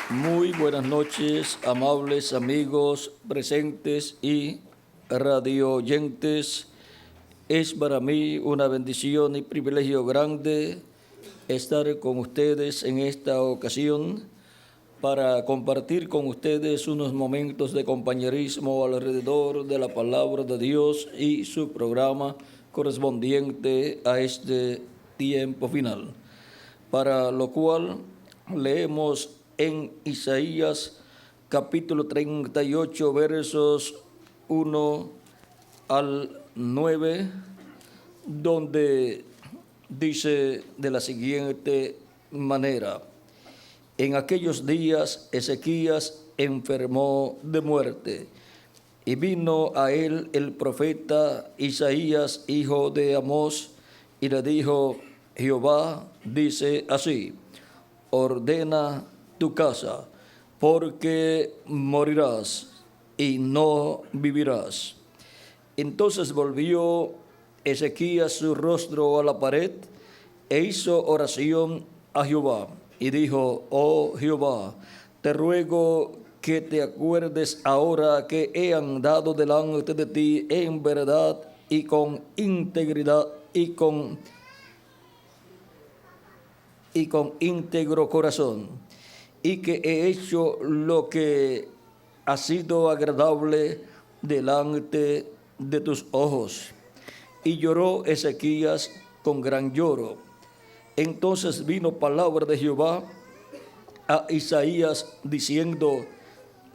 Muy buenas noches, amables amigos presentes y radio oyentes. Es para mí una bendición y privilegio grande estar con ustedes en esta ocasión para compartir con ustedes unos momentos de compañerismo alrededor de la palabra de Dios y su programa correspondiente a este tiempo final, para lo cual leemos en Isaías capítulo 38 versos 1 al 9, donde dice de la siguiente manera: en aquellos días Ezequías enfermó de muerte, y vino a él el profeta Isaías, hijo de Amós, y le dijo: Jehová dice así, ordena tu casa, porque morirás y no vivirás. Entonces volvió Ezequías su rostro a la pared e hizo oración a Jehová y dijo: oh Jehová, te ruego que te acuerdes ahora que he andado delante de ti en verdad y con integridad y con íntegro corazón, y que he hecho lo que ha sido agradable delante de tus ojos. Y lloró Ezequías con gran lloro. Entonces vino palabra de Jehová a Isaías diciendo: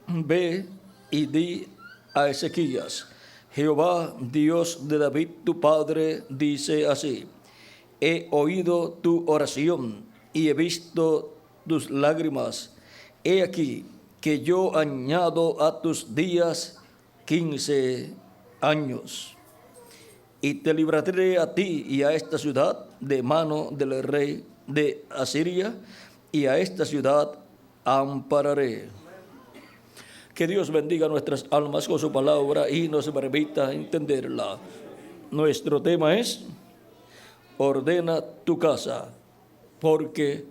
ve y di a Ezequías: Jehová, Dios de David tu padre, dice así: he oído tu oración y he visto tus lágrimas. He aquí que yo añado a tus días 15 años. Y te libraré a ti y a esta ciudad de mano del rey de Asiria, y a esta ciudad ampararé. Que Dios bendiga nuestras almas con su palabra y nos permita entenderla. Nuestro tema es: ordena tu casa, porque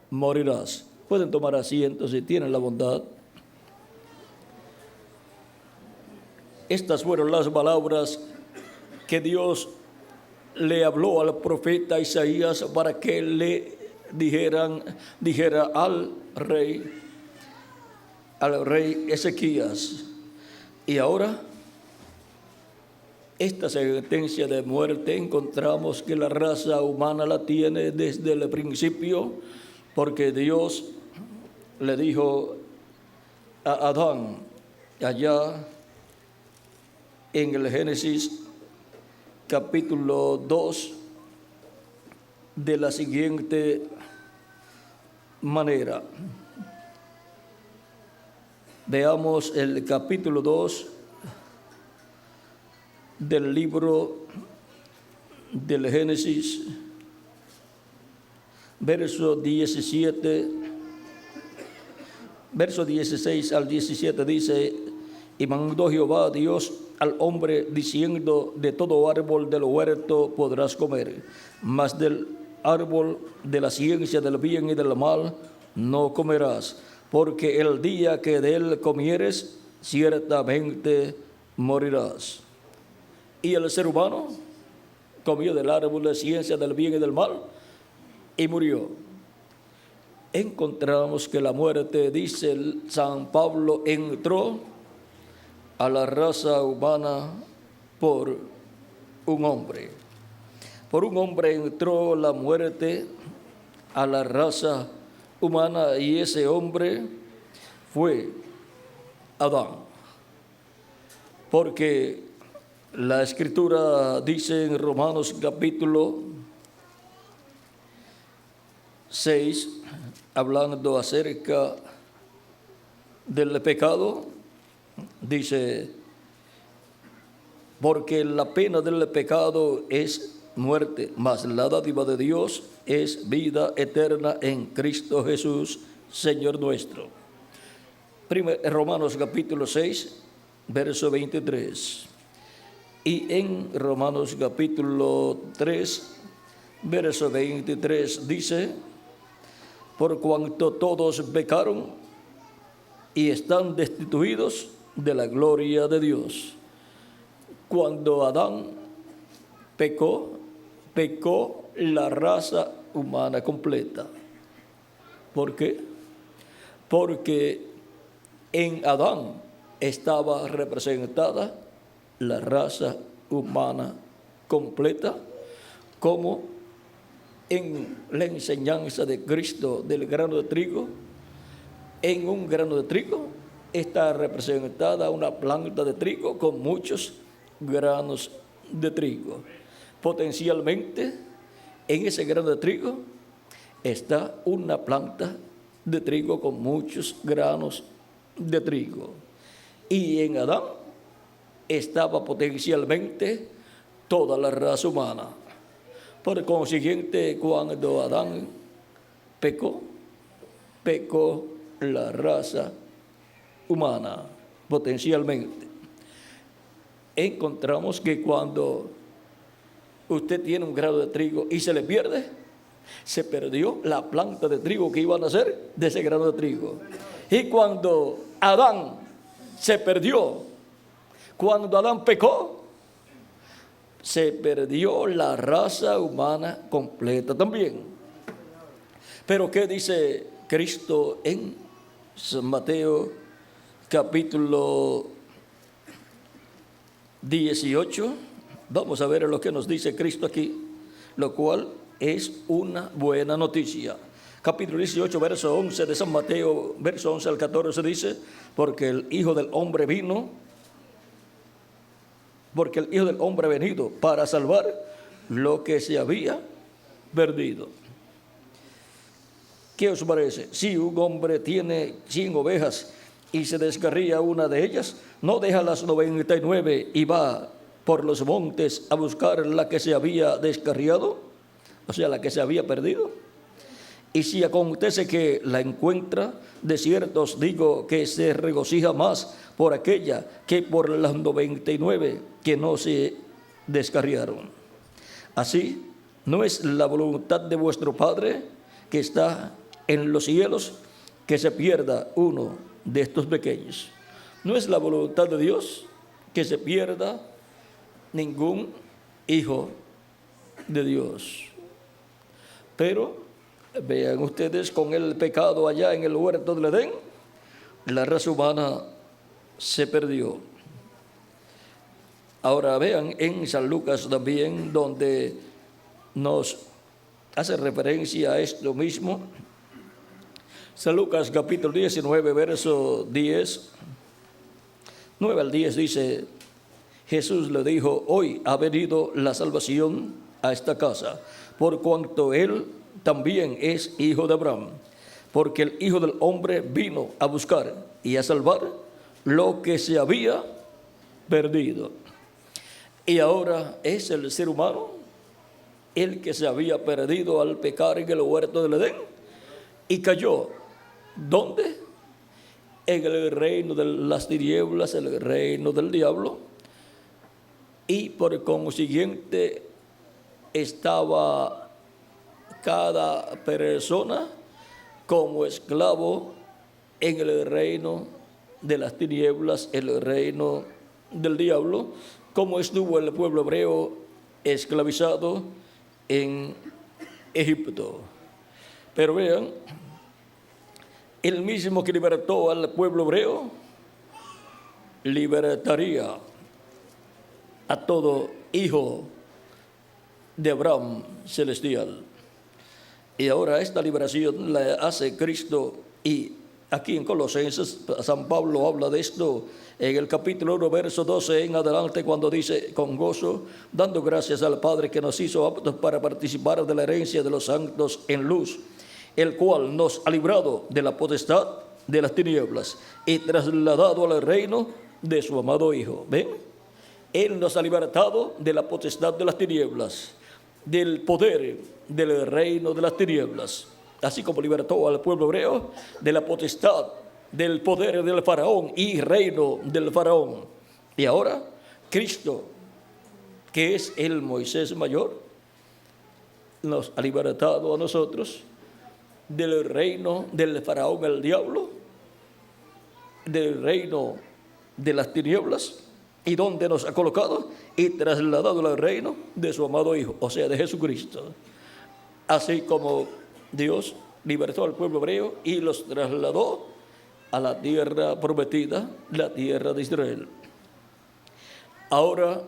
morirás. Pueden tomar asiento si tienen la bondad. Estas fueron las palabras que Dios le habló al profeta Isaías para que le dijera al rey Ezequías. Y ahora, esta sentencia de muerte encontramos que la raza humana la tiene desde el principio, porque Dios le dijo a Adán allá en el Génesis capítulo 2 de la siguiente manera. Veamos el capítulo 2 del libro del Génesis, verso 16 al 17 dice: y mandó Jehová Dios al hombre diciendo: de todo árbol del huerto podrás comer, mas del árbol de la ciencia del bien y del mal no comerás, porque el día que de él comieres, ciertamente morirás. Y el ser humano comió del árbol de la ciencia del bien y del mal y murió. Encontramos que la muerte, dice San Pablo, entró a la raza humana por un hombre. Por un hombre entró la muerte a la raza humana, y ese hombre fue Adán. Porque la Escritura dice en Romanos capítulo 6, hablando acerca del pecado, dice: porque la pena del pecado es muerte, mas la dádiva de Dios es vida eterna en Cristo Jesús, Señor nuestro. Romanos capítulo 6, verso 23. Y en Romanos capítulo 3, verso 23 dice: por cuanto todos pecaron y están destituidos de la gloria de Dios. Cuando Adán pecó la raza humana completa. ¿Por qué? Porque en Adán estaba representada la raza humana completa, como en la enseñanza de Cristo del grano de trigo. En un grano de trigo está representada una planta de trigo con muchos granos de trigo. Potencialmente, en ese grano de trigo está una planta de trigo con muchos granos de trigo. Y en Adán estaba potencialmente toda la raza humana. Por consiguiente, cuando Adán pecó la raza humana potencialmente. Encontramos que cuando usted tiene un grano de trigo y se le pierde, se perdió la planta de trigo que iba a nacer de ese grano de trigo. Y cuando Adán se perdió, cuando Adán pecó, se perdió la raza humana completa también. Pero ¿qué dice Cristo en San Mateo capítulo 18? Vamos a ver lo que nos dice Cristo aquí, lo cual es una buena noticia. Capítulo 18, verso 11 de San Mateo, verso 11 al 14 dice: porque el Hijo del Hombre vino, porque el Hijo del Hombre ha venido para salvar lo que se había perdido. ¿Qué os parece? Si un hombre tiene 100 ovejas y se descarría una de ellas, ¿no deja las 99 y va por los montes a buscar la que se había descarriado? O sea, la que se había perdido. Y si acontece que la encuentra, de cierto os digo que se regocija más por aquella que por las 99 que no se descarriaron. Así, ¿no es la voluntad de vuestro Padre que está en los cielos que se pierda uno de estos pequeños? ¿No es la voluntad de Dios que se pierda ningún hijo de Dios? Pero vean ustedes, con el pecado allá en el huerto del Edén, la raza humana se perdió. Ahora vean en San Lucas también, donde nos hace referencia a esto mismo. San Lucas capítulo 19, verso 10, 9 al 10 dice: Jesús le dijo: hoy ha venido la salvación a esta casa, por cuanto él también es hijo de Abraham, porque el Hijo del Hombre vino a buscar y a salvar lo que se había perdido. Y ahora es el ser humano el que se había perdido al pecar en el huerto del Edén y cayó. ¿Dónde? En el reino de las tinieblas, el reino del diablo, y por consiguiente estaba cada persona como esclavo en el reino de las tinieblas, el reino del diablo, como estuvo el pueblo hebreo esclavizado en Egipto. Pero vean, el mismo que libertó al pueblo hebreo, libertaría a todo hijo de Abraham celestial. Y ahora esta liberación la hace Cristo, y aquí en Colosenses San Pablo habla de esto en el capítulo 1, verso 12 en adelante, cuando dice: con gozo, dando gracias al Padre que nos hizo aptos para participar de la herencia de los santos en luz, el cual nos ha librado de la potestad de las tinieblas y trasladado al reino de su amado Hijo. ¿Ven? Él nos ha libertado de la potestad de las tinieblas, del poder del reino de las tinieblas, así como libertó al pueblo hebreo de la potestad del poder del faraón y reino del faraón. Y ahora Cristo, que es el Moisés mayor, nos ha libertado a nosotros del reino del faraón, el diablo, del reino de las tinieblas y donde nos ha colocado y trasladado al reino de su amado Hijo, o sea, de Jesucristo. Así como Dios libertó al pueblo hebreo y los trasladó a la tierra prometida, la tierra de Israel. Ahora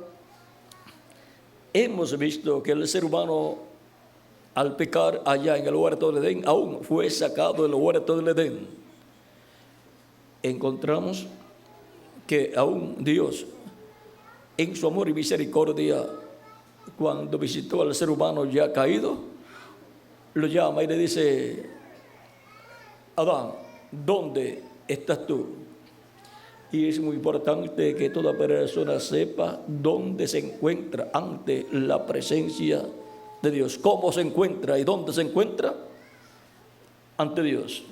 hemos visto que el ser humano, al pecar allá en el huerto del Edén, aún fue sacado del huerto del Edén. Encontramos que aún Dios, en su amor y misericordia, cuando visitó al ser humano ya caído, lo llama y le dice: Adán, ¿dónde estás tú? Y es muy importante que toda persona sepa dónde se encuentra ante la presencia de Dios. ¿Cómo se encuentra y dónde se encuentra? Ante Dios.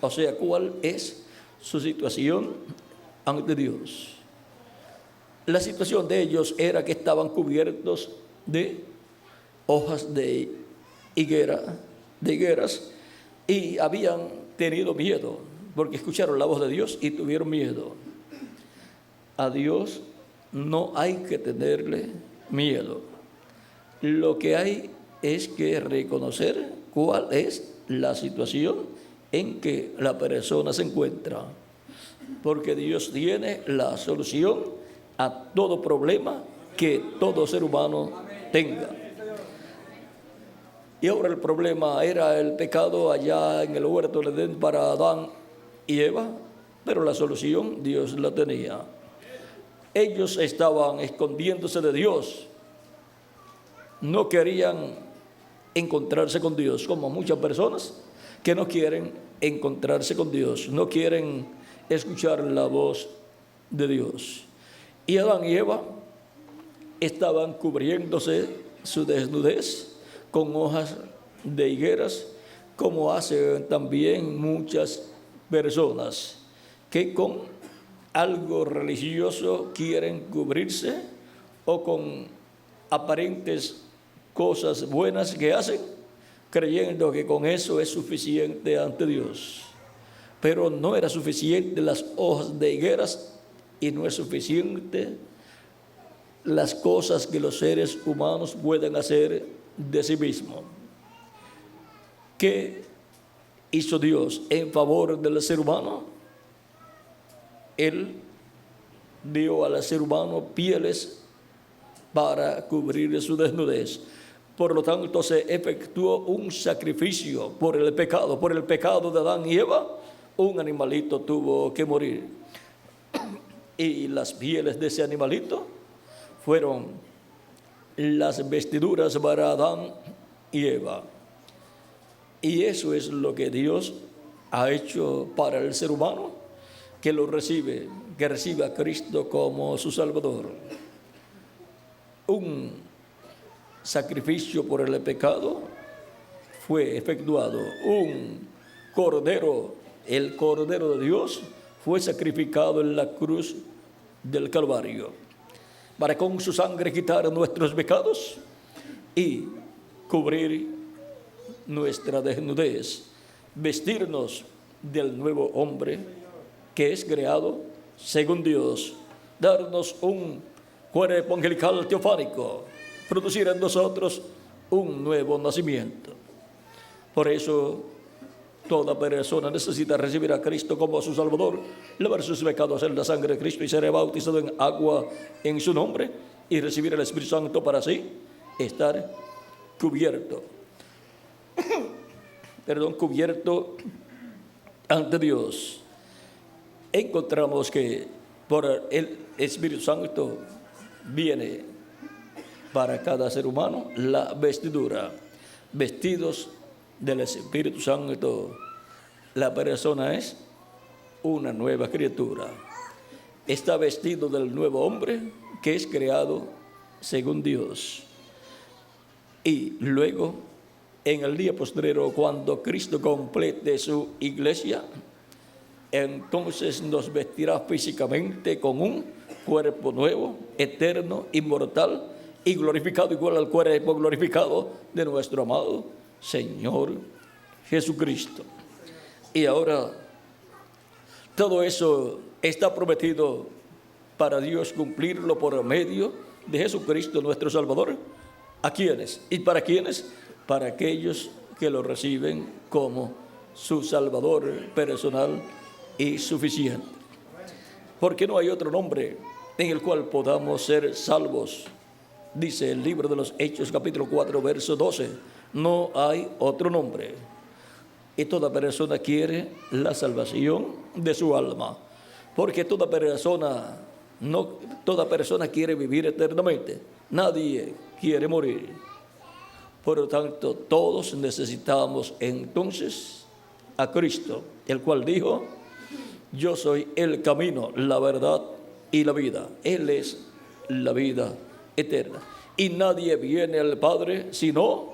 O sea, ¿cuál es su situación ante Dios? La situación de ellos era que estaban cubiertos de hojas de higueras, y habían tenido miedo porque escucharon la voz de Dios y tuvieron miedo. A Dios no hay que tenerle miedo. Lo que hay es que reconocer cuál es la situación en que la persona se encuentra, porque Dios tiene la solución a todo problema que todo ser humano tenga. Y ahora el problema era el pecado allá en el huerto del Edén para Adán y Eva, pero la solución Dios la tenía. Ellos estaban escondiéndose de Dios, no querían encontrarse con Dios, como muchas personas que no quieren encontrarse con Dios, no quieren escuchar la voz de Dios. Y Adán y Eva estaban cubriéndose su desnudez con hojas de higueras, como hacen también muchas personas que con algo religioso quieren cubrirse, o con aparentes cosas buenas que hacen, creyendo que con eso es suficiente ante Dios. Pero no era suficiente las hojas de higueras, y no es suficiente las cosas que los seres humanos pueden hacer de sí mismos. ¿Qué hizo Dios en favor del ser humano? Él dio al ser humano pieles para cubrir su desnudez. Por lo tanto, se efectuó un sacrificio por el pecado de Adán y Eva. Un animalito tuvo que morir. Y las pieles de ese animalito fueron las vestiduras para Adán y Eva. Y eso es lo que Dios ha hecho para el ser humano, que recibe a Cristo como su Salvador. Un sacrificio por el pecado fue efectuado. Un cordero, el Cordero de Dios, fue sacrificado en la cruz del Calvario, para con su sangre quitar nuestros pecados y cubrir nuestra desnudez, vestirnos del nuevo hombre que es creado según Dios, darnos un cuerpo angelical teofánico, producir en nosotros un nuevo nacimiento. Por eso toda persona necesita recibir a Cristo como su Salvador, lavar sus pecados en la sangre de Cristo y ser bautizado en agua en su nombre, y recibir el Espíritu Santo para así estar cubierto ante Dios. Encontramos que por el Espíritu Santo viene para cada ser humano la vestidura. Vestidos del Espíritu Santo, la persona es una nueva criatura. Está vestido del nuevo hombre que es creado según Dios. Y luego, en el día postrero, cuando Cristo complete su iglesia, entonces nos vestirá físicamente con un cuerpo nuevo, eterno, inmortal y glorificado, igual al cuerpo glorificado de nuestro amado Señor Jesucristo. Y ahora Todo eso está prometido para Dios cumplirlo por medio de Jesucristo nuestro Salvador. ¿A quiénes? ¿Y para quiénes? Para aquellos que lo reciben como su Salvador personal y suficiente. Porque no hay otro nombre en el cual podamos ser salvos. Dice el libro de los Hechos, capítulo 4, verso 12. No hay otro nombre. Y toda persona quiere la salvación de su alma. Porque toda persona quiere vivir eternamente. Nadie quiere morir. Por lo tanto, todos necesitamos entonces a Cristo, el cual dijo: yo soy el camino, la verdad y la vida. Él es la vida eterna. Y nadie viene al Padre sino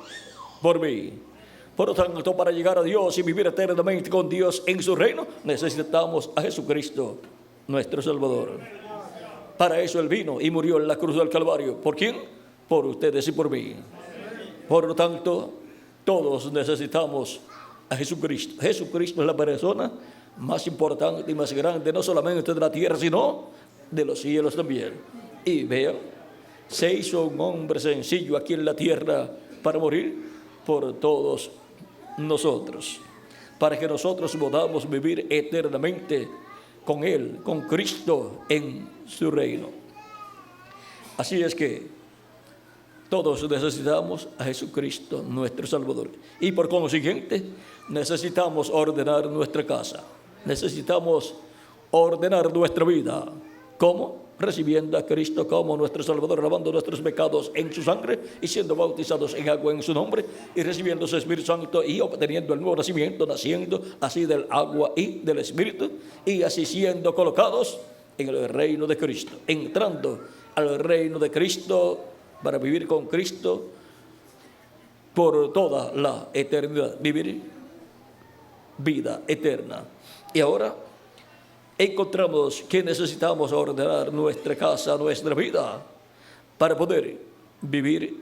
por mí. Por lo tanto, para llegar a Dios y vivir eternamente con Dios en su reino, necesitamos a Jesucristo, nuestro Salvador. Para eso Él vino y murió en la cruz del Calvario. ¿Por quién? Por ustedes y por mí. Por lo tanto, todos necesitamos a Jesucristo. Jesucristo es la persona más importante y más grande, no solamente de la tierra, sino de los cielos también. Y vean, se hizo un hombre sencillo aquí en la tierra para morir por todos nosotros, para que nosotros podamos vivir eternamente con Él, con Cristo en su reino. Así es que todos necesitamos a Jesucristo, nuestro Salvador. Y por consiguiente, necesitamos ordenar nuestra casa. Necesitamos ordenar nuestra vida. ¿Cómo? Recibiendo a Cristo como nuestro Salvador, lavando nuestros pecados en su sangre y siendo bautizados en agua en su nombre y recibiendo su Espíritu Santo y obteniendo el nuevo nacimiento, naciendo así del agua y del Espíritu y así siendo colocados en el reino de Cristo, entrando al reino de Cristo para vivir con Cristo por toda la eternidad, vivir vida eterna. Y ahora encontramos que necesitamos ordenar nuestra casa, nuestra vida, para poder vivir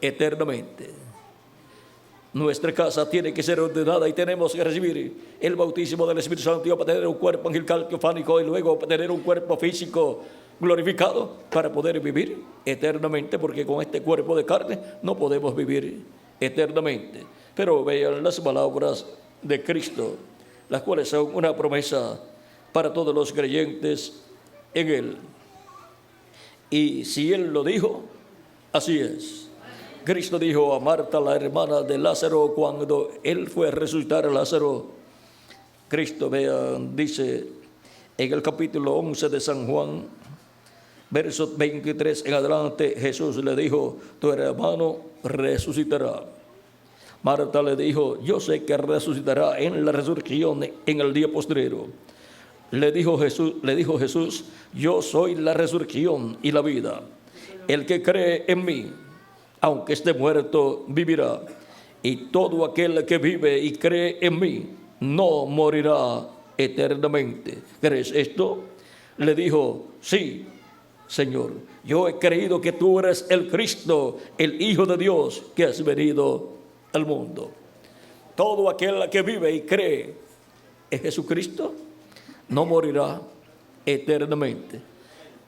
eternamente. Nuestra casa tiene que ser ordenada y tenemos que recibir el bautismo del Espíritu Santo y obtener un cuerpo angelical teofánico y luego obtener un cuerpo físico glorificado para poder vivir eternamente, porque con este cuerpo de carne no podemos vivir eternamente. Pero vean las palabras de Cristo, las cuales son una promesa para todos los creyentes en Él. Y si Él lo dijo, así es. Cristo dijo a Marta, la hermana de Lázaro, cuando Él fue a resucitar a Lázaro. Cristo, vean, dice en el capítulo 11 de San Juan, verso 23 en adelante, Jesús le dijo: tu hermano resucitará. Marta le dijo: yo sé que resucitará en la resurrección en el día postrero. Le dijo Jesús: yo soy la resurrección y la vida. El que cree en mí, aunque esté muerto, vivirá. Y todo aquel que vive y cree en mí, no morirá eternamente. ¿Crees esto? Le dijo: sí, Señor, yo he creído que tú eres el Cristo, el Hijo de Dios, que has venido al mundo. Todo aquel que vive y cree en Jesucristo no morirá eternamente.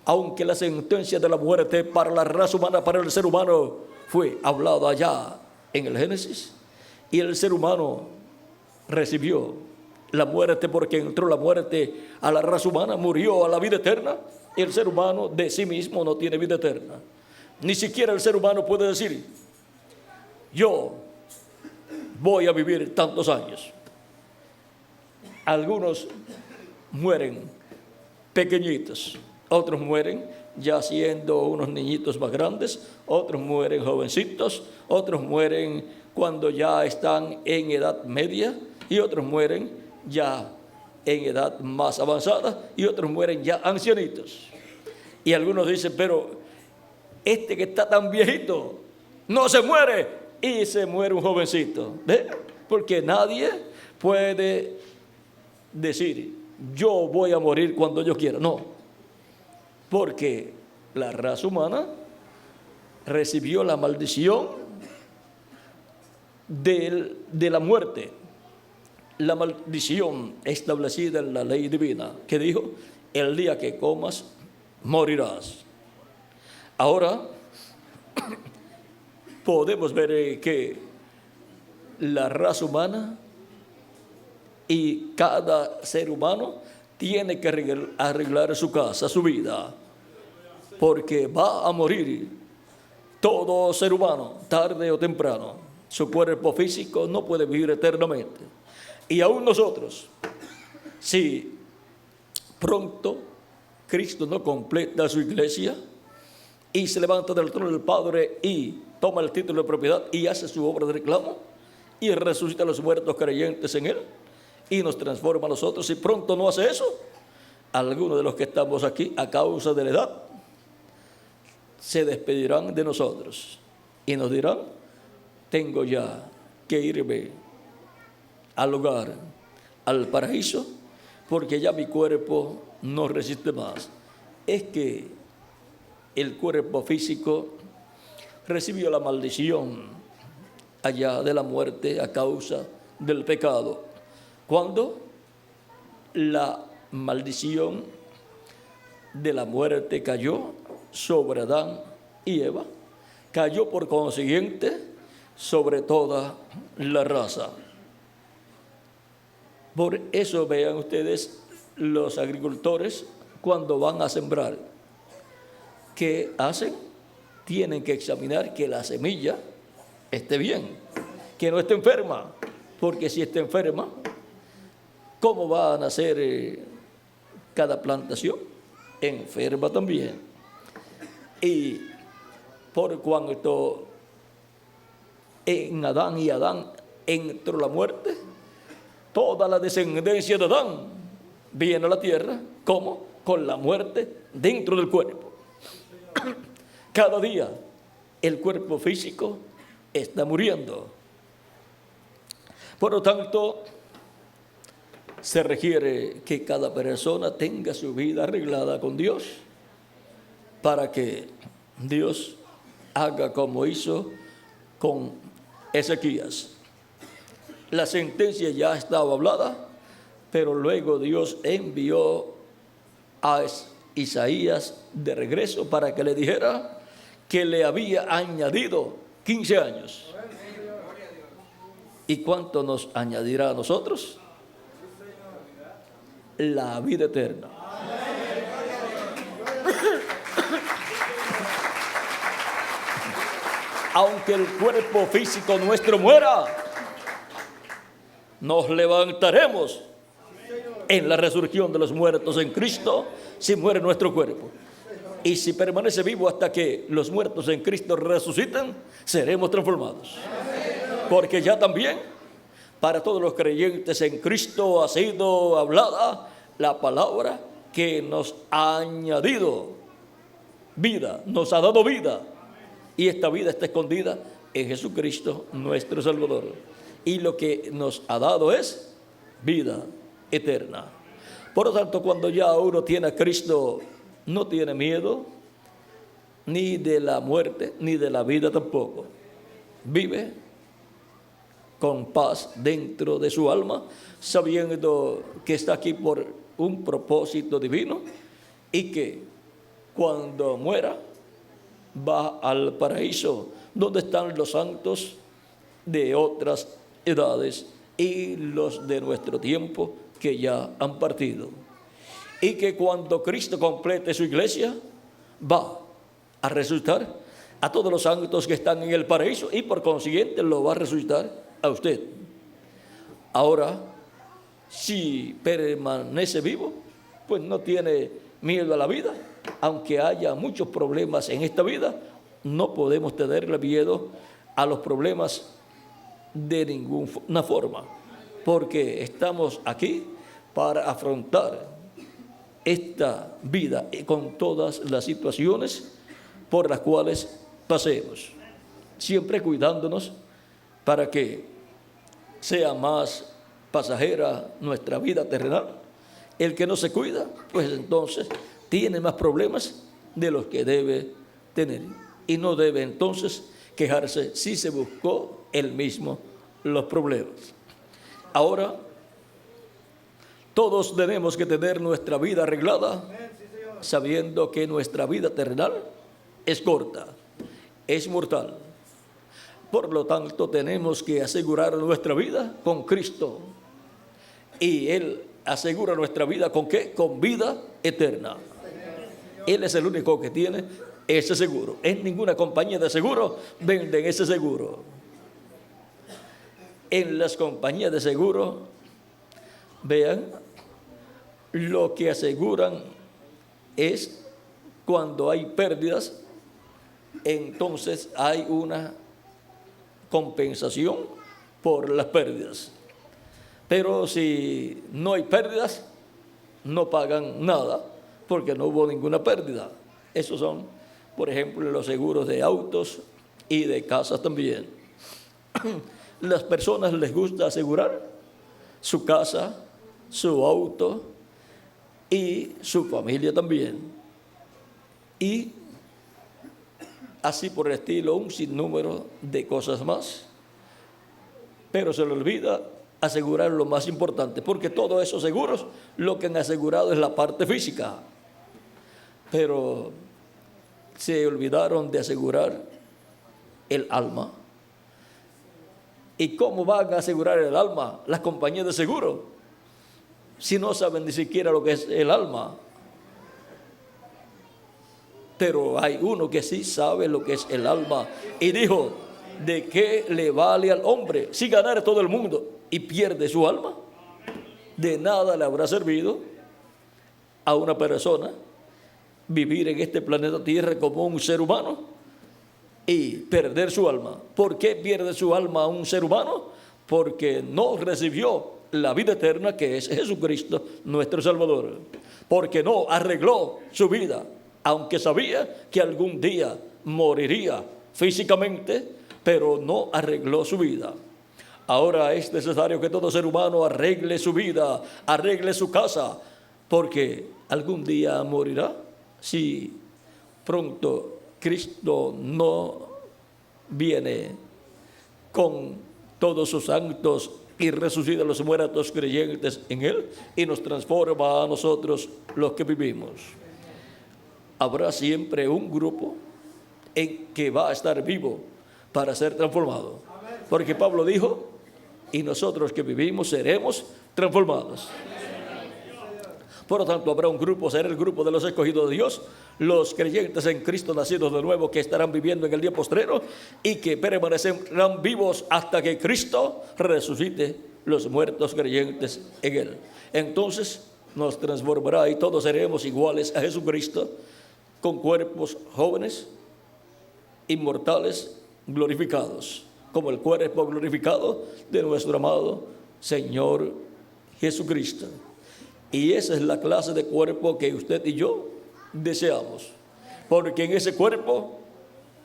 Aunque la sentencia de la muerte para la raza humana, para el ser humano, fue hablada allá en el Génesis, y el ser humano recibió la muerte porque entró la muerte a la raza humana, murió a la vida eterna, y el ser humano de sí mismo no tiene vida eterna. Ni siquiera el ser humano puede decir: yo voy a vivir tantos años. Algunos mueren pequeñitos, otros mueren ya siendo unos niñitos más grandes, otros mueren jovencitos, otros mueren cuando ya están en edad media y otros mueren ya en edad más avanzada y otros mueren ya ancianitos. Y algunos dicen: pero este que está tan viejito no se muere, y se muere un jovencito. ¿Ve? Porque nadie puede decir: yo voy a morir cuando yo quiera. No, porque la raza humana recibió la maldición de la muerte. la maldición establecida en la ley divina, que dijo, el día que comas, morirás. Ahora, podemos ver que la raza humana y cada ser humano tiene que arreglar su casa, su vida, porque va a morir todo ser humano, tarde o temprano. Su cuerpo físico no puede vivir eternamente. Y aún nosotros, si pronto Cristo no completa su iglesia y se levanta del trono del Padre y toma el título de propiedad y hace su obra de reclamo y resucita a los muertos creyentes en Él y nos transforma a nosotros, si pronto no hace eso, algunos de los que estamos aquí a causa de la edad se despedirán de nosotros y nos dirán, tengo ya que irme al hogar, al paraíso, porque ya mi cuerpo no resiste más. Es que el cuerpo físico recibió la maldición allá de la muerte a causa del pecado. Cuando la maldición de la muerte cayó sobre Adán y Eva, cayó por consiguiente sobre toda la raza. Por eso vean ustedes los agricultores cuando van a sembrar, ¿qué hacen? Tienen que examinar que la semilla esté bien, que no esté enferma, porque si está enferma, ¿cómo va a nacer cada plantación? Enferma también. Y por cuanto en Adán y Adán entró la muerte, toda la descendencia de Adán viene a la tierra, ¿cómo? Con la muerte dentro del cuerpo. Cada día el cuerpo físico está muriendo. Por lo tanto, se requiere que cada persona tenga su vida arreglada con Dios para que Dios haga como hizo con Ezequías. La sentencia ya estaba hablada, pero luego Dios envió a Isaías de regreso para que le dijera que le había añadido 15 años. ¿Y cuánto nos añadirá a nosotros? La vida eterna. Aunque el cuerpo físico nuestro muera, nos levantaremos en la resurrección de los muertos en Cristo si muere nuestro cuerpo. Y si permanece vivo hasta que los muertos en Cristo resuciten, seremos transformados. Porque ya también para todos los creyentes en Cristo ha sido hablada la palabra que nos ha añadido vida, nos ha dado vida. Y esta vida está escondida en Jesucristo nuestro Salvador. Y lo que nos ha dado es vida eterna. Por lo tanto, cuando ya uno tiene a Cristo, no tiene miedo ni de la muerte, ni de la vida tampoco. Vive con paz dentro de su alma, sabiendo que está aquí por un propósito divino y que cuando muera va al paraíso, donde están los santos de otras edades y los de nuestro tiempo que ya han partido. Y que cuando Cristo complete su iglesia, va a resucitar a todos los santos que están en el paraíso y por consiguiente lo va a resucitar a usted. Ahora, si permanece vivo, pues no tiene miedo a la vida. Aunque haya muchos problemas en esta vida, no podemos tenerle miedo a los problemas de ninguna forma, porque estamos aquí para afrontar esta vida con todas las situaciones por las cuales pasemos, siempre cuidándonos para que sea más pasajera nuestra vida terrenal. El que no se cuida, pues entonces tiene más problemas de los que debe tener y no debe entonces quejarse si se buscó él mismo los problemas. Ahora Todos tenemos que tener nuestra vida arreglada, sabiendo que nuestra vida terrenal es corta, es mortal. Por lo tanto, tenemos que asegurar nuestra vida con Cristo. Y Él asegura nuestra vida ¿con qué? Con vida eterna. Él es el único que tiene ese seguro. En ninguna compañía de seguro venden ese seguro. En las compañías de seguro, vean, lo que aseguran es cuando hay pérdidas, entonces hay una compensación por las pérdidas. Pero si no hay pérdidas, no pagan nada porque no hubo ninguna pérdida. Esos son, por ejemplo, los seguros de autos y de casas también. Las personas les gusta asegurar su casa, su auto y su familia también. Y así por el estilo, un sinnúmero de cosas más. Pero se le olvida asegurar lo más importante, porque todos esos seguros lo que han asegurado es la parte física. Pero se olvidaron de asegurar el alma. ¿Y cómo van a asegurar el alma las compañías de seguro si no saben ni siquiera lo que es el alma? Pero hay uno que sí sabe lo que es el alma y dijo: ¿de qué le vale al hombre si ganara todo el mundo y pierde su alma? De nada le habrá servido a una persona vivir en este planeta Tierra como un ser humano y perder su alma. ¿Por qué pierde su alma un ser humano? Porque no recibió la vida eterna, que es Jesucristo, nuestro Salvador. Porque no arregló su vida, aunque sabía que algún día moriría físicamente, pero no arregló su vida. Ahora es necesario que todo ser humano arregle su vida, arregle su casa, porque algún día morirá si pronto Cristo no viene con todos sus santos y resucita a los muertos creyentes en Él y nos transforma a nosotros los que vivimos. Habrá siempre un grupo en que va a estar vivo para ser transformado. Porque Pablo dijo: y nosotros que vivimos seremos transformados. Por lo tanto, habrá un grupo, será el grupo de los escogidos de Dios, los creyentes en Cristo nacidos de nuevo, que estarán viviendo en el día postrero y que permanecerán vivos hasta que Cristo resucite los muertos creyentes en Él. Entonces nos transformará y todos seremos iguales a Jesucristo, con cuerpos jóvenes, inmortales, glorificados, como el cuerpo glorificado de nuestro amado Señor Jesucristo. Y esa es la clase de cuerpo que usted y yo deseamos, porque en ese cuerpo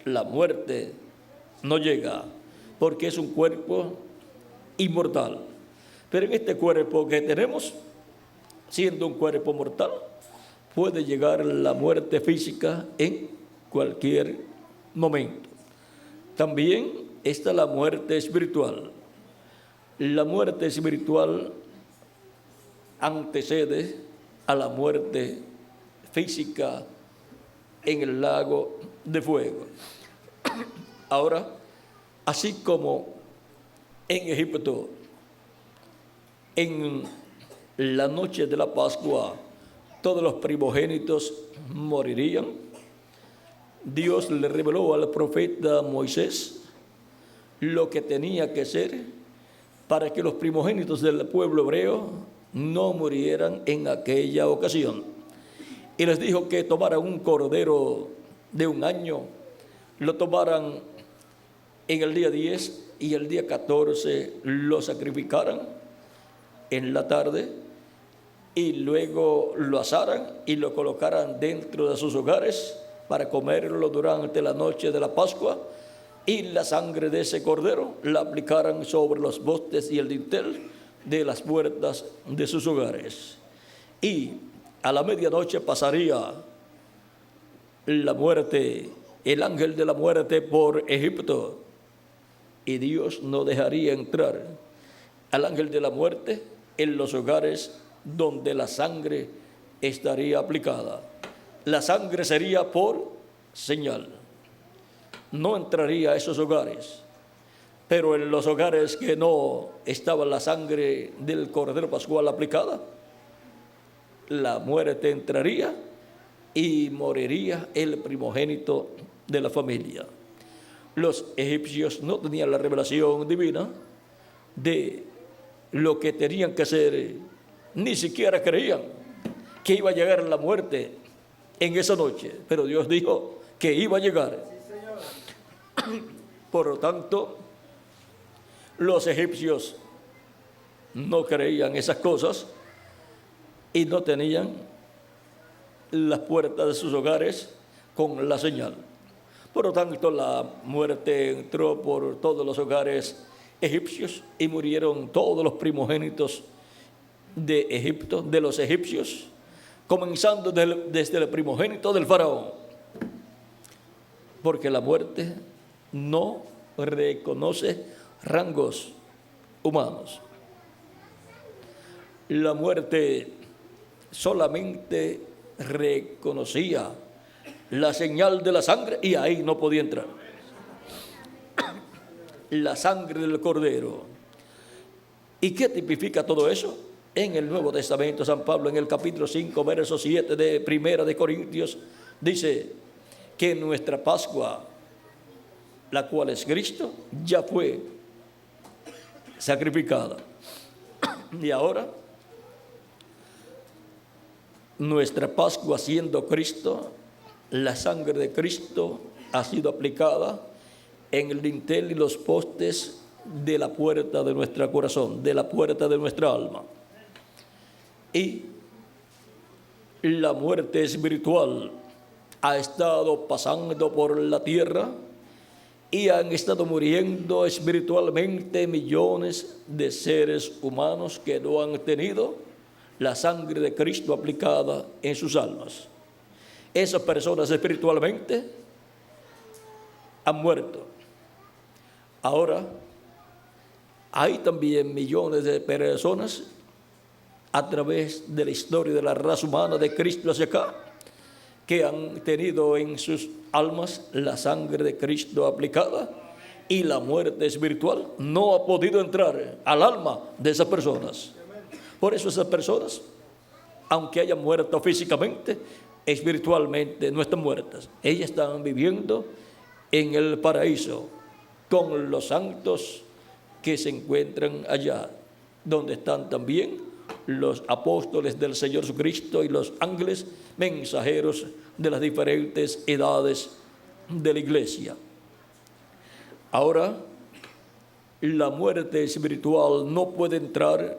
la muerte no llega, porque es un cuerpo inmortal. Pero en este cuerpo que tenemos, siendo un cuerpo mortal, puede llegar la muerte física en cualquier momento. También está la muerte espiritual. La muerte espiritual antecede a la muerte física en el lago de fuego. Ahora, así como en Egipto, en la noche de la Pascua, todos los primogénitos morirían, Dios le reveló al profeta Moisés lo que tenía que ser para que los primogénitos del pueblo hebreo no murieran en aquella ocasión. Y les dijo que tomaran un cordero de un año, lo tomaran en el día 10 y el día 14 lo sacrificaran en la tarde y luego lo asaran y lo colocaran dentro de sus hogares para comerlo durante la noche de la Pascua, y la sangre de ese cordero la aplicaran sobre los postes y el dintel de las puertas de sus hogares. Y a la medianoche pasaría la muerte, el ángel de la muerte por Egipto, y Dios no dejaría entrar al ángel de la muerte en los hogares donde la sangre estaría aplicada. La sangre sería por señal. No entraría a esos hogares. Pero en los hogares que no estaba la sangre del Cordero Pascual aplicada, la muerte entraría y moriría el primogénito de la familia. Los egipcios no tenían la revelación divina de lo que tenían que hacer, ni siquiera creían que iba a llegar la muerte en esa noche, pero Dios dijo que iba a llegar. Por lo tanto, los egipcios no creían esas cosas y no tenían las puertas de sus hogares con la señal. Por lo tanto, la muerte entró por todos los hogares egipcios y murieron todos los primogénitos de Egipto, de los egipcios, comenzando desde el primogénito del faraón, porque la muerte no reconoce rangos humanos. La muerte solamente reconocía la señal de la sangre y ahí no podía entrar. La sangre del Cordero. ¿Y qué tipifica todo eso? En el Nuevo Testamento, San Pablo, en el capítulo 5, verso 7 de Primera de Corintios, dice que nuestra Pascua, la cual es Cristo, ya fue sacrificada. Y ahora, nuestra Pascua siendo Cristo, la sangre de Cristo ha sido aplicada en el dintel y los postes de la puerta de nuestro corazón, de la puerta de nuestra alma. Y la muerte espiritual ha estado pasando por la tierra y han estado muriendo espiritualmente millones de seres humanos que no han tenido la sangre de Cristo aplicada en sus almas. Esas personas espiritualmente han muerto. Ahora, hay también millones de personas a través de la historia de la raza humana de Cristo hacia acá, que han tenido en sus almas la sangre de Cristo aplicada y la muerte espiritual no ha podido entrar al alma de esas personas. Por eso esas personas, aunque hayan muerto físicamente, espiritualmente no están muertas. Ellas están viviendo en el paraíso con los santos que se encuentran allá, donde están también los apóstoles del Señor Jesucristo y los ángeles mensajeros de las diferentes edades de la iglesia. Ahora, la muerte espiritual no puede entrar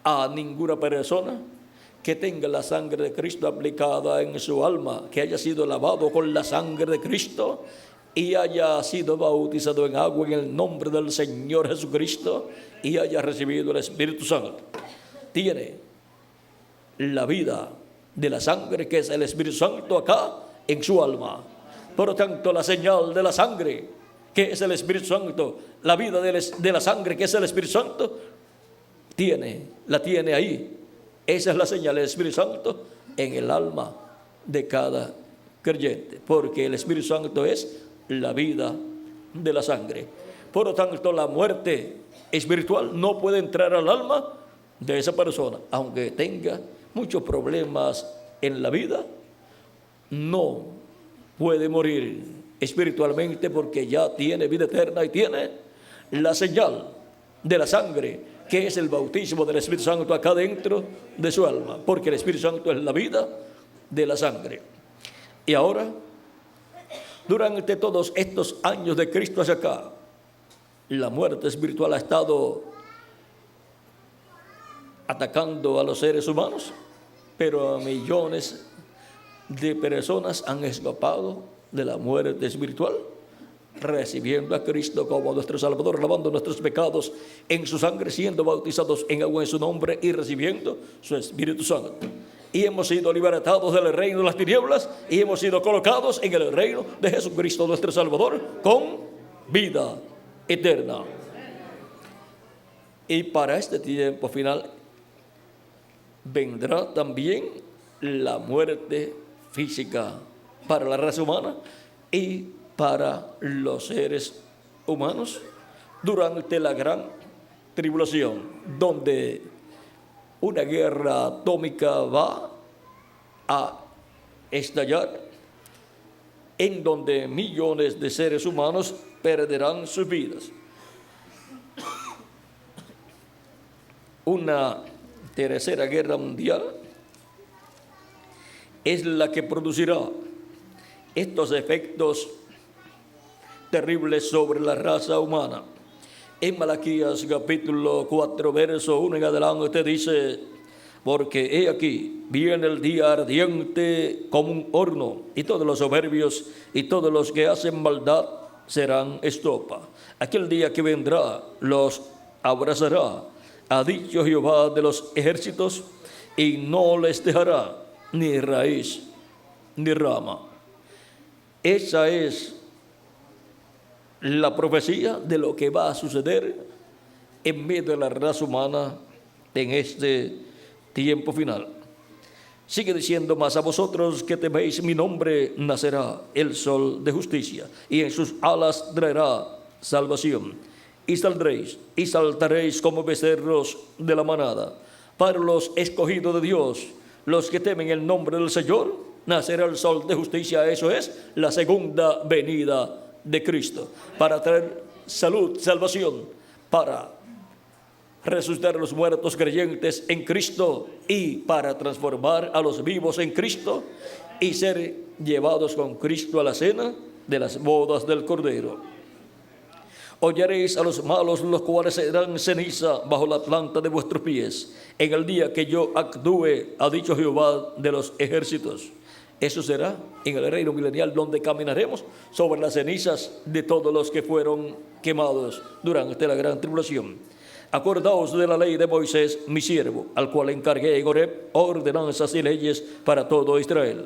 a ninguna persona que tenga la sangre de Cristo aplicada en su alma, que haya sido lavado con la sangre de Cristo y haya sido bautizado en agua en el nombre del Señor Jesucristo y haya recibido el Espíritu Santo. Tiene la vida de la sangre, que es el Espíritu Santo, acá en su alma. Por lo tanto, la señal de la sangre, que es el Espíritu Santo, la vida de la sangre, que es el Espíritu Santo, la tiene ahí. Esa es la señal del Espíritu Santo en el alma de cada creyente, porque el Espíritu Santo es la vida de la sangre. Por lo tanto, la muerte espiritual no puede entrar al alma de esa persona, aunque tenga muchos problemas en la vida, no puede morir espiritualmente porque ya tiene vida eterna y tiene la señal de la sangre, que es el bautismo del Espíritu Santo acá dentro de su alma, porque el Espíritu Santo es la vida de la sangre. Y ahora, durante todos estos años de Cristo hacia acá, la muerte espiritual ha estado atacando a los seres humanos, pero millones de personas han escapado de la muerte espiritual, recibiendo a Cristo como nuestro Salvador, lavando nuestros pecados en su sangre, siendo bautizados en agua en su nombre y recibiendo su Espíritu Santo. Y hemos sido libertados del reino de las tinieblas y hemos sido colocados en el reino de Jesucristo nuestro Salvador con vida eterna. Y para este tiempo final, vendrá también la muerte física para la raza humana y para los seres humanos durante la gran tribulación, donde una guerra atómica va a estallar, en donde millones de seres humanos perderán sus vidas. Una tercera guerra mundial es la que producirá estos efectos terribles sobre la raza humana. En Malaquías capítulo 4, verso 1 en adelante dice: porque he aquí, viene el día ardiente como un horno, y todos los soberbios y todos los que hacen maldad serán estopa. Aquel día que vendrá los abrazará, ha dicho Jehová de los ejércitos, y no les dejará ni raíz ni rama. Esa es la profecía de lo que va a suceder en medio de la raza humana en este tiempo final. Sigue diciendo más: a vosotros que teméis mi nombre nacerá el sol de justicia, y en sus alas traerá salvación. Y saldréis y saltaréis como becerros de la manada. Para los escogidos de Dios, los que temen el nombre del Señor, nacerá el sol de justicia. Eso es la segunda venida de Cristo, para traer salud, salvación, para resucitar a los muertos creyentes en Cristo y para transformar a los vivos en Cristo y ser llevados con Cristo a la cena de las bodas del Cordero. Hollaréis a los malos, los cuales serán ceniza bajo la planta de vuestros pies, en el día que yo actúe, ha dicho Jehová de los ejércitos. Eso será en el reino milenial, donde caminaremos sobre las cenizas de todos los que fueron quemados durante la gran tribulación. Acordaos de la ley de Moisés, mi siervo, al cual encargué en Horeb ordenanzas y leyes para todo Israel.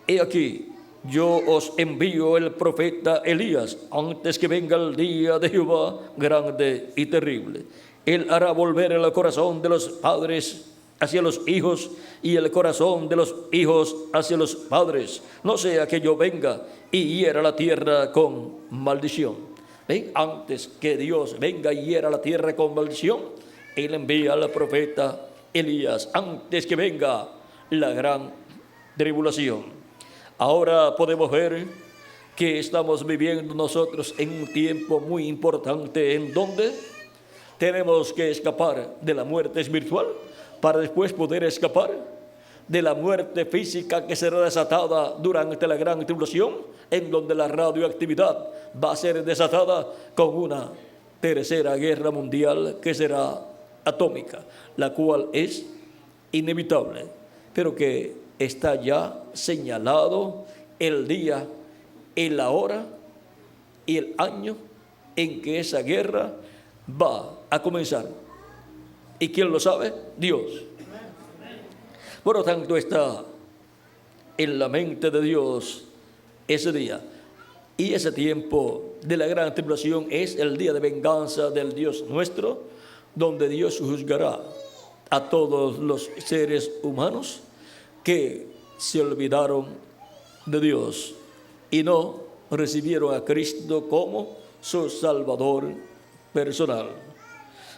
He aquí, yo os envío el profeta Elías, antes que venga el día de Jehová grande y terrible. Él hará volver el corazón de los padres hacia los hijos, y el corazón de los hijos hacia los padres, no sea que yo venga y hiera la tierra con maldición. ¿Ven? Antes que Dios venga y hiera la tierra con maldición, Él envía al profeta Elías, antes que venga la gran tribulación. Ahora podemos ver que estamos viviendo nosotros en un tiempo muy importante, en donde tenemos que escapar de la muerte espiritual para después poder escapar de la muerte física que será desatada durante la gran tribulación, en donde la radioactividad va a ser desatada con una tercera guerra mundial que será atómica, la cual es inevitable, pero que está ya señalado el día, la hora y el año en que esa guerra va a comenzar. ¿Y quién lo sabe? Dios. Por lo tanto, está en la mente de Dios ese día. Y ese tiempo de la gran tribulación es el día de venganza del Dios nuestro, donde Dios juzgará a todos los seres humanos que se olvidaron de Dios y no recibieron a Cristo como su Salvador personal.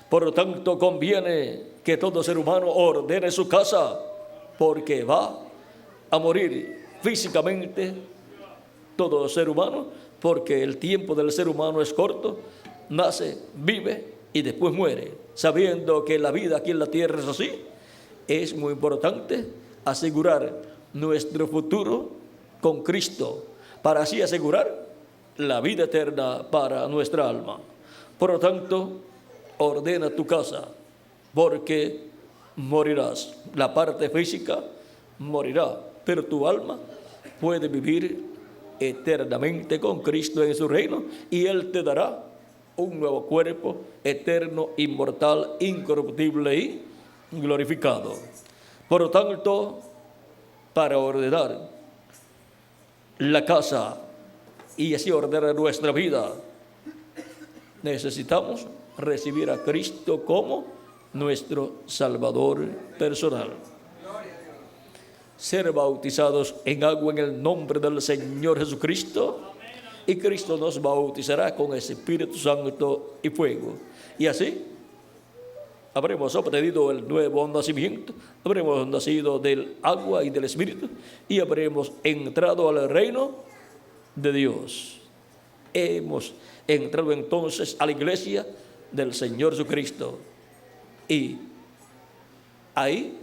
Por lo tanto, conviene que todo ser humano ordene su casa, porque va a morir físicamente todo ser humano, porque el tiempo del ser humano es corto, nace, vive y después muere. Sabiendo que la vida aquí en la tierra es así, es muy importante asegurar nuestro futuro con Cristo, para así asegurar la vida eterna para nuestra alma. Por lo tanto, ordena tu casa, porque morirás. La parte física morirá, pero tu alma puede vivir eternamente con Cristo en su reino, y Él te dará un nuevo cuerpo eterno, inmortal, incorruptible y glorificado. Por lo tanto, para ordenar la casa y así ordenar nuestra vida, necesitamos recibir a Cristo como nuestro Salvador personal. Ser bautizados en agua en el nombre del Señor Jesucristo, y Cristo nos bautizará con Espíritu Santo y fuego. Y así habremos obtenido el nuevo nacimiento, habremos nacido del agua y del Espíritu, y habremos entrado al reino de Dios. Hemos entrado entonces a la iglesia del Señor Jesucristo, y ahí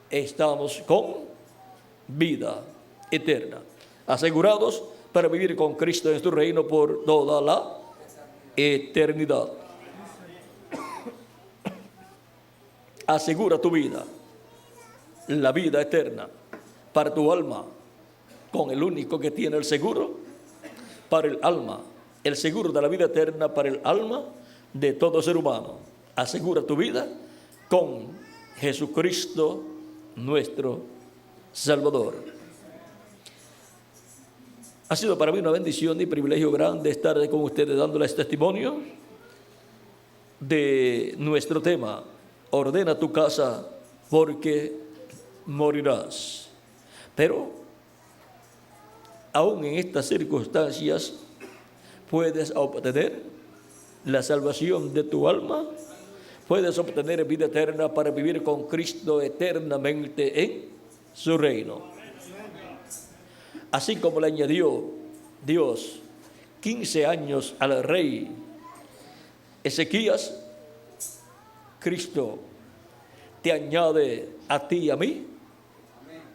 estamos con vida eterna, asegurados para vivir con Cristo en su reino por toda la eternidad. Asegura tu vida, la vida eterna, para tu alma, con el único que tiene el seguro para el alma, el seguro de la vida eterna para el alma de todo ser humano. Asegura tu vida con Jesucristo, nuestro Salvador. Ha sido para mí una bendición y privilegio grande estar con ustedes dándoles testimonio de nuestro tema: ordena tu casa porque morirás. Pero aún en estas circunstancias puedes obtener la salvación de tu alma, puedes obtener vida eterna para vivir con Cristo eternamente en su reino. Así como le añadió Dios 15 años al rey Ezequías, Cristo te añade a ti y a mí,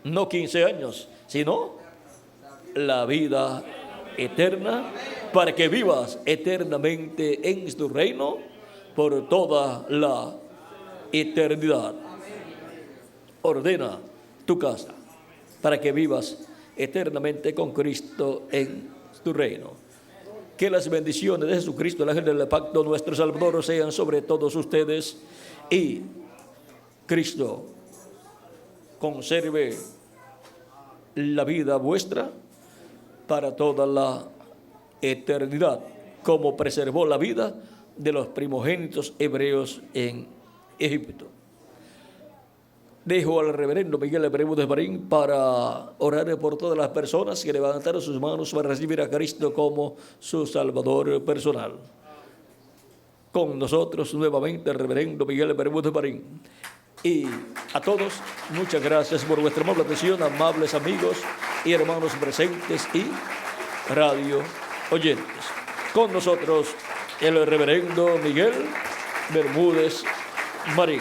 no 15 años, sino la vida eterna, para que vivas eternamente en su reino por toda la eternidad. Ordena tu casa para que vivas eternamente con Cristo en tu reino. Que las bendiciones de Jesucristo, el ángel del pacto, nuestro Salvador, sean sobre todos ustedes, y Cristo conserve la vida vuestra para toda la eternidad, como preservó la vida de los primogénitos hebreos en Egipto. Dejo al reverendo Miguel Bermúdez Marín para orar por todas las personas que levantaron sus manos para recibir a Cristo como su Salvador personal. Con nosotros nuevamente el reverendo Miguel Bermúdez Marín. Y a todos, muchas gracias por vuestra amable atención, amables amigos y hermanos presentes y radio oyentes. Con nosotros el reverendo Miguel Bermúdez Marín.